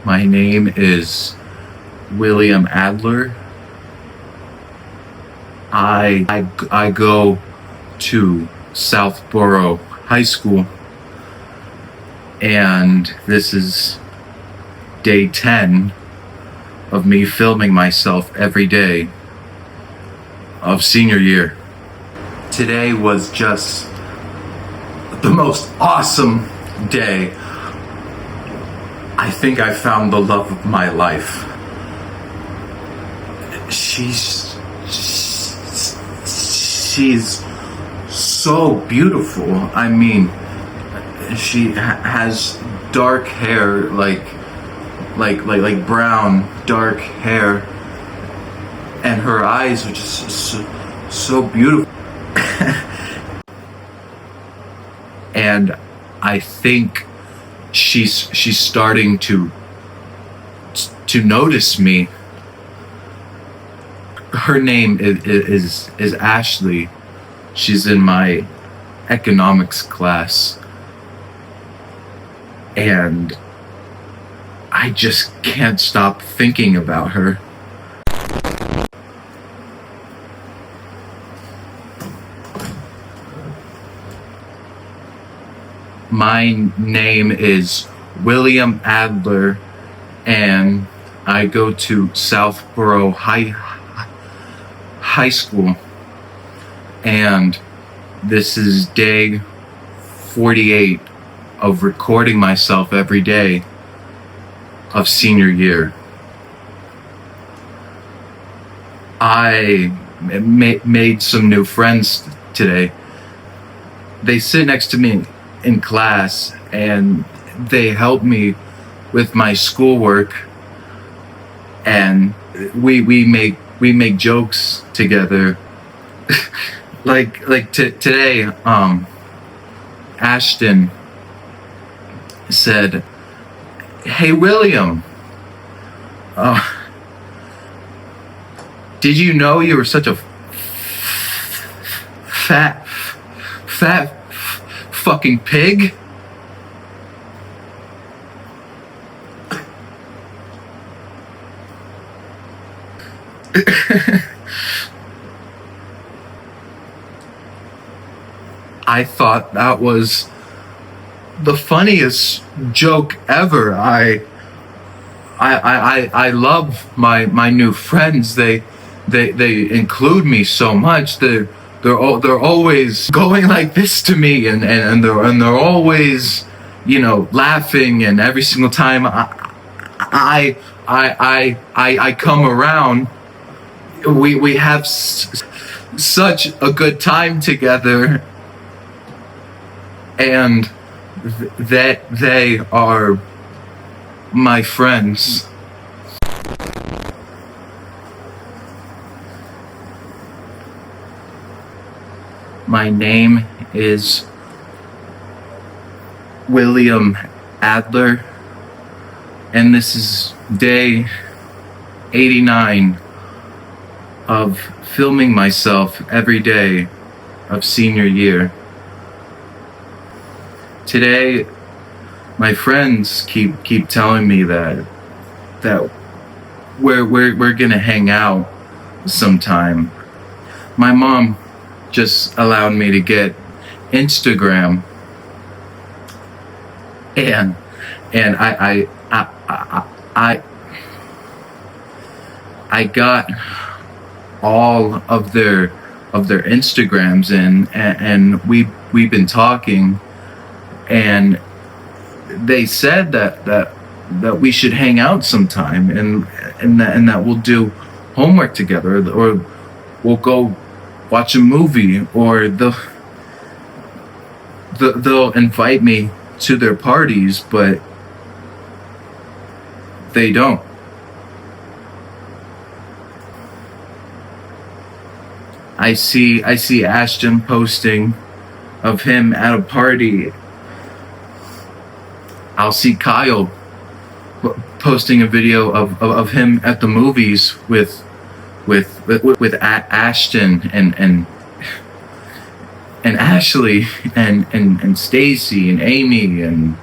My name is William Adler. I go to Southborough High School, and this is day 10 of me filming myself every day of senior year. Today was just the most awesome day. I think I found the love of my life. She's so beautiful. I mean, she has dark hair, like brown dark hair, and her eyes are just so beautiful. And I think she's starting to notice me. Her name is Ashley. She's in my economics class, and I just can't stop thinking about her. My name is William Adler, and I go to Southborough High School, and this is day 48 of recording myself every day of senior year. I made some new friends today. They sit next to me in class, and they help me with my schoolwork, and we make jokes together. Today, Ashton said, "Hey William, did you know you were such a fat fucking pig?" I thought that was the funniest joke ever. I love my new friends. They include me so much. They're always going like this to me, and they're always, laughing. And every single time I come around, we have such a good time together, and that they are my friends. My name is William Adler, and this is day 89 of filming myself every day of senior year. Today, my friends keep telling me that we're gonna hang out sometime. My mom just allowed me to get Instagram, and I got all of their Instagrams, and we've been talking, and they said that we should hang out sometime, and that we'll do homework together, or we'll go watch a movie, or they'll invite me to their parties, but they don't. I see Ashton posting of him at a party. I'll see Kyle posting a video of him at the movies with Ashton and Ashley and Stacy and Amy and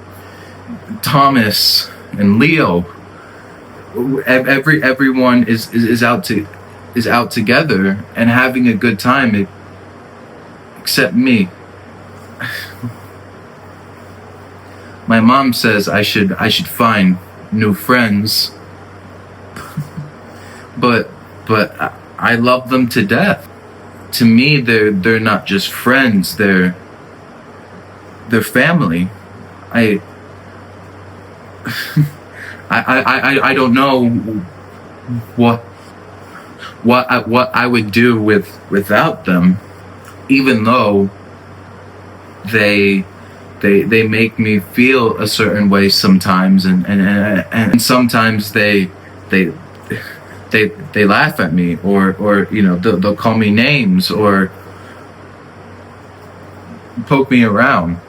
Thomas and Leo. everyone is out together and having a good time, except me. My mom says I should find new friends, but I love them to death. To me, they're not just friends; they're family. I I don't know what I would do without them, even though they make me feel a certain way sometimes, and sometimes they they laugh at me, or they'll call me names or poke me around,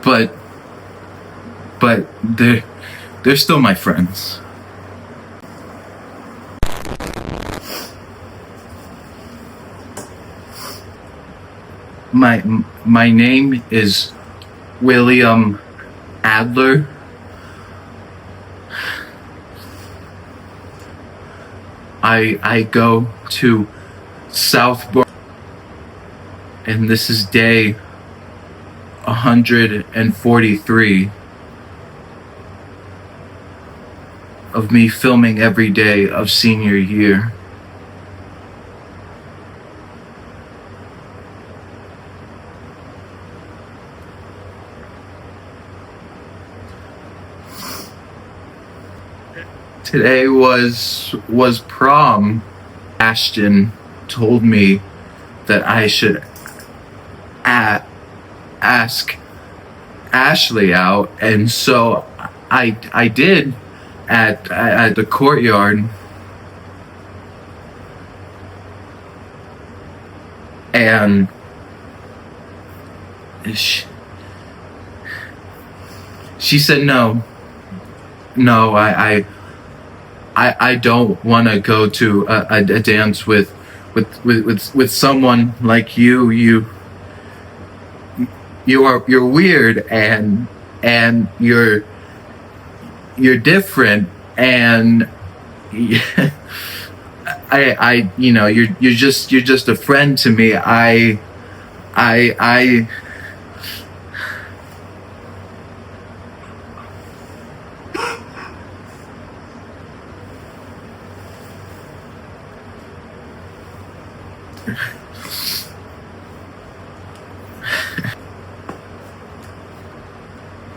but they're still my friends. My name is William Adler. I go to Southborough, and this is day 143 of me filming every day of senior year. Today was prom. Ashton told me that I should ask Ashley out, and so I did at the courtyard, and she said no, I don't want to go to a dance with someone like you. You're weird, and you're different, and I you're just a friend to me. I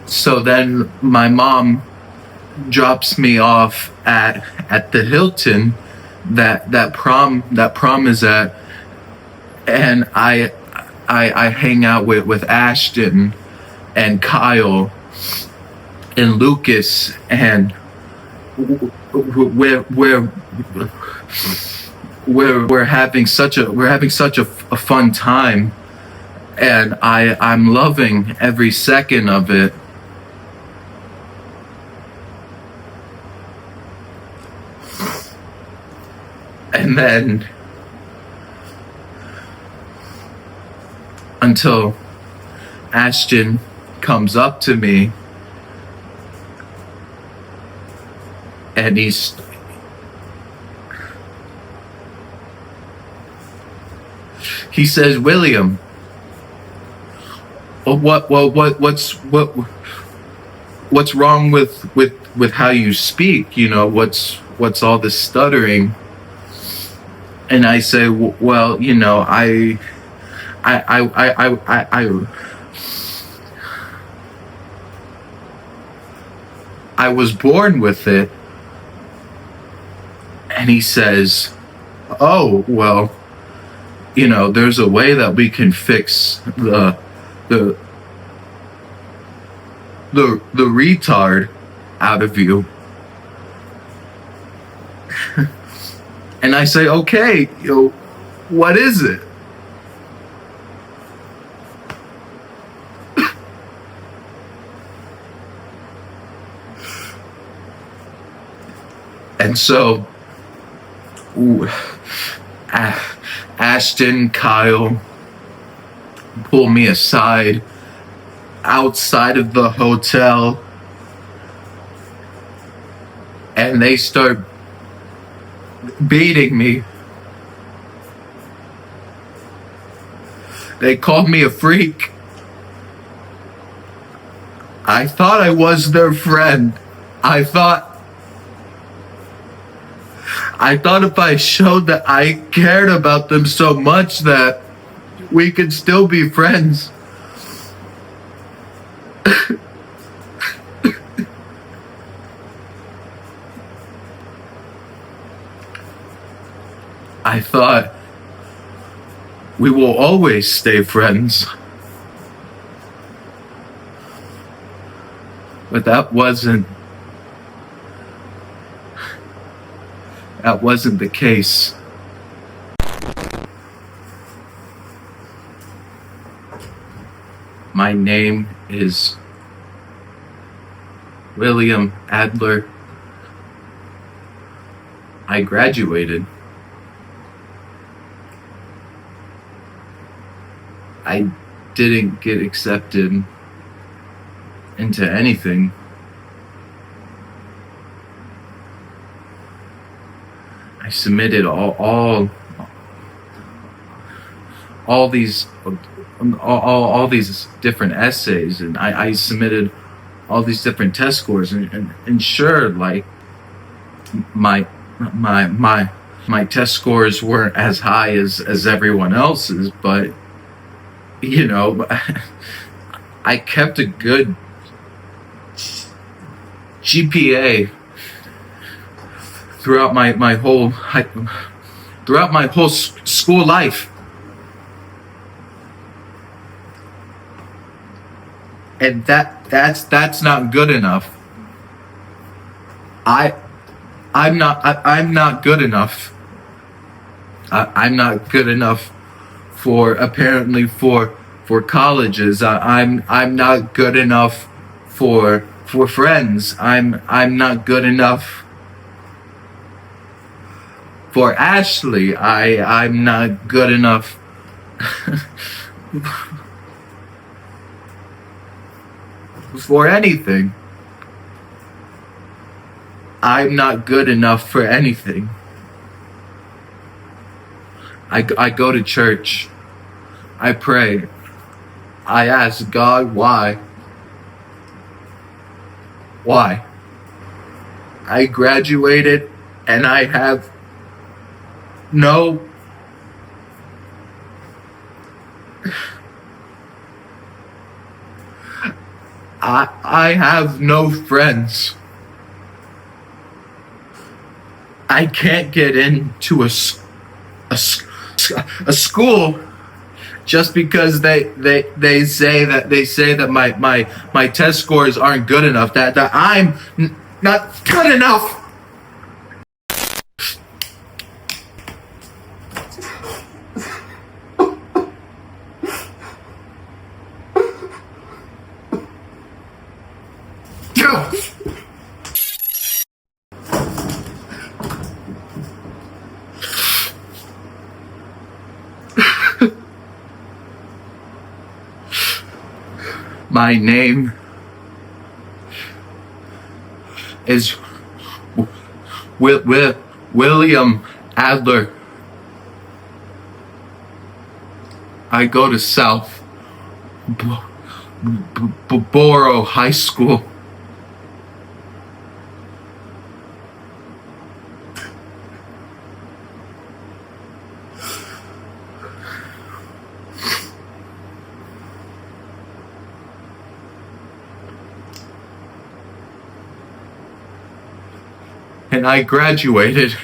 So then my mom drops me off at the Hilton that prom is at, and I hang out with Ashton and Kyle and Lucas, and we're having such a fun time, and I'm loving every second of it. And then until Ashton comes up to me, and he says, "William, what's wrong with how you speak? What's all this stuttering?" And I say, "Well, I was born with it." And he says, "Oh, well, there's a way that we can fix the retard out of you." And I say, "Okay, what is it?" And so Ashton, Kyle pull me aside outside of the hotel, and they start beating me. They called me a freak. I thought I was their friend. I thought if I showed that I cared about them so much that we could still be friends. I thought we will always stay friends. But that wasn't the case. My name is William Adler. I graduated. I didn't get accepted into anything. I submitted all these different essays, and I submitted all these different test scores, and sure, like my test scores weren't as high as everyone else's, but I kept a good GPA throughout my whole school life. And that's not good enough. I'm not good enough. I'm not good enough for colleges. I'm not good enough for friends. I'm not good enough for Ashley. I'm not good enough for anything. I'm not good enough for anything. I go to church. I pray. I ask God why. Why? I graduated and I have no I have no friends. I can't get into a school just because they say that my test scores aren't good enough, that I'm not good enough. My name is William Adler. I go to South Borough High School. And I graduated